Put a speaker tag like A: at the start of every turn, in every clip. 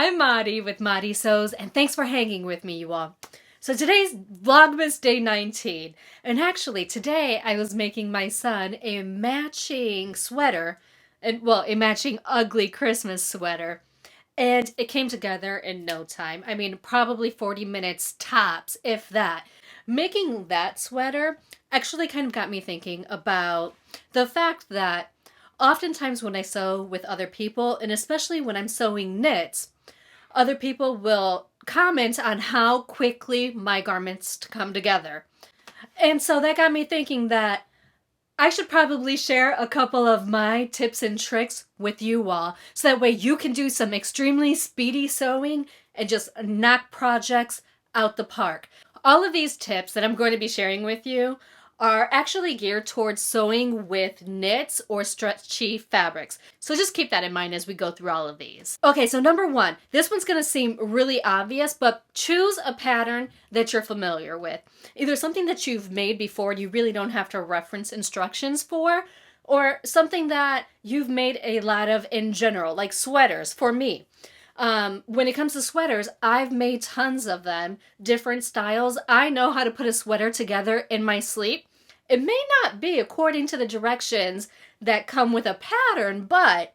A: I'm Maddie with Maddie Sews, and thanks for hanging with me, you all. So today's Vlogmas Day 19, and actually today I was making my son a matching sweater, and well, a matching ugly Christmas sweater, and it came together in no time. I mean, probably 40 minutes tops, if that. Making that sweater actually kind of got me thinking about the fact that oftentimes when I sew with other people, and especially when I'm sewing knits, other people will comment on how quickly my garments come together. And so that got me thinking that I should probably share a couple of my tips and tricks with you all, so that way you can do some extremely speedy sewing and just knock projects out the park. All of these tips that I'm going to be sharing with you are actually geared towards sewing with knits or stretchy fabrics. So just keep that in mind as we go through all of these. Okay, so number one, this one's gonna seem really obvious, but choose a pattern that you're familiar with. Either something that you've made before and you really don't have to reference instructions for, or something that you've made a lot of in general, like sweaters for me. When it comes to sweaters, I've made tons of them, different styles. I know how to put a sweater together in my sleep. It may not be according to the directions that come with a pattern, but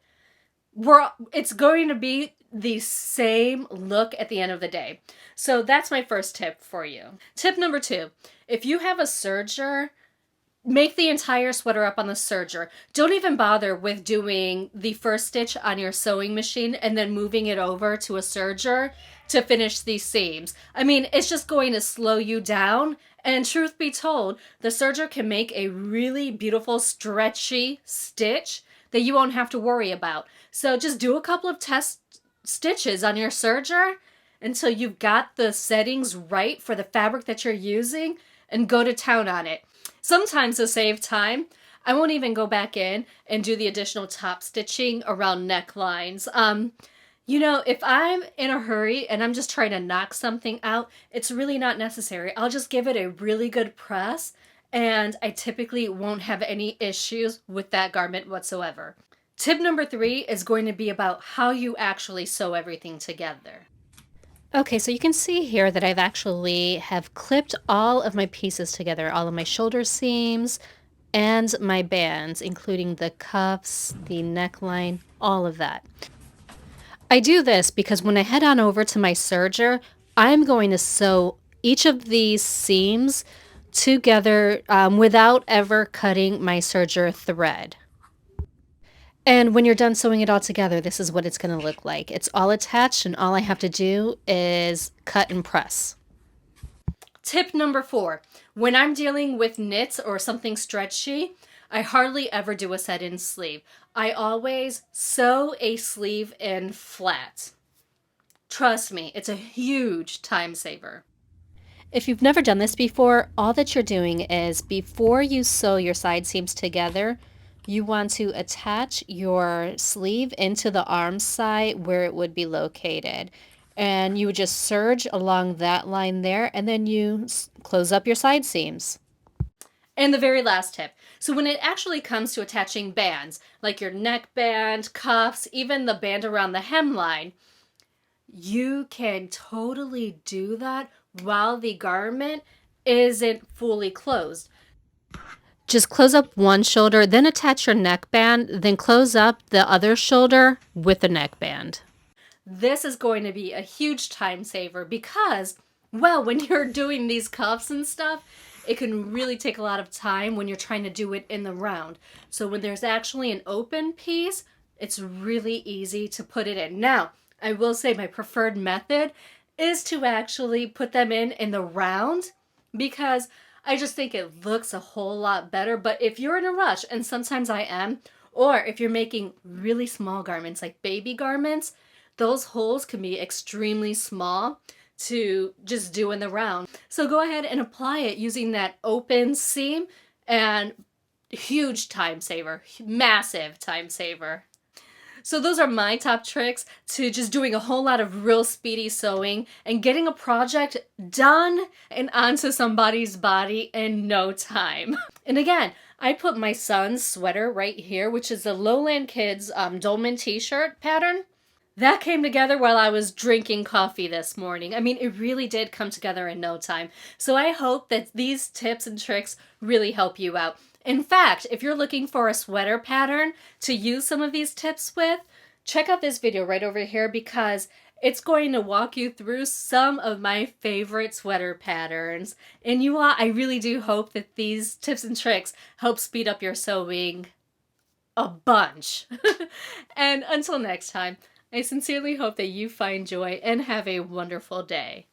A: it's going to be the same look at the end of the day. So that's my first tip for you. Tip number two, if you have a serger, make the entire sweater up on the serger. Don't even bother with doing the first stitch on your sewing machine and then moving it over to a serger to finish these seams. I mean, it's just going to slow you down. And truth be told, the serger can make a really beautiful stretchy stitch that you won't have to worry about. So just do a couple of test stitches on your serger until you've got the settings right for the fabric that you're using and go to town on it. Sometimes to save time, I won't even go back in and do the additional top stitching around necklines. You know, if I'm in a hurry and I'm just trying to knock something out, it's really not necessary. I'll just give it a really good press and I typically won't have any issues with that garment whatsoever. Tip number three is going to be about how you actually sew everything together. Okay, so you can see here that I've actually have clipped all of my pieces together, all of my shoulder seams and my bands, including the cuffs, the neckline, all of that. I do this because when I head on over to my serger, I'm going to sew each of these seams together without ever cutting my serger thread. And when you're done sewing it all together, this is what it's going to look like. It's all attached and all I have to do is cut and press. Tip number four, when I'm dealing with knits or something stretchy, I hardly ever do a set-in sleeve. I always sew a sleeve in flat. Trust me, it's a huge time saver. If you've never done this before, all that you're doing is before you sew your side seams together, you want to attach your sleeve into the arm side where it would be located. And you would just serge along that line there, and then you close up your side seams. And the very last tip. So when it actually comes to attaching bands, like your neckband, cuffs, even the band around the hemline, you can totally do that while the garment isn't fully closed. Just close up one shoulder, then attach your neckband, then close up the other shoulder with the neckband. This is going to be a huge time saver because, well, when you're doing these cuffs and stuff, it can really take a lot of time when you're trying to do it in the round. So when there's actually an open piece, it's really easy to put it in. Now, I will say my preferred method is to actually put them in the round because I just think it looks a whole lot better. But if you're in a rush, and sometimes I am, or if you're making really small garments like baby garments, those holes can be extremely small to just do in the round. So go ahead and apply it using that open seam, and huge time saver, massive time saver. So those are my top tricks to just doing a whole lot of real speedy sewing and getting a project done and onto somebody's body in no time. And again, I put my son's sweater right here, which is the Lowland Kids Dolman t-shirt pattern. that came together while I was drinking coffee this morning. I mean, it really did come together in no time. So I hope that these tips and tricks really help you out. In fact, if you're looking for a sweater pattern to use some of these tips with, check out this video right over here because it's going to walk you through some of my favorite sweater patterns. And you all, I really do hope that these tips and tricks help speed up your sewing a bunch. And until next time, I sincerely hope that you find joy and have a wonderful day.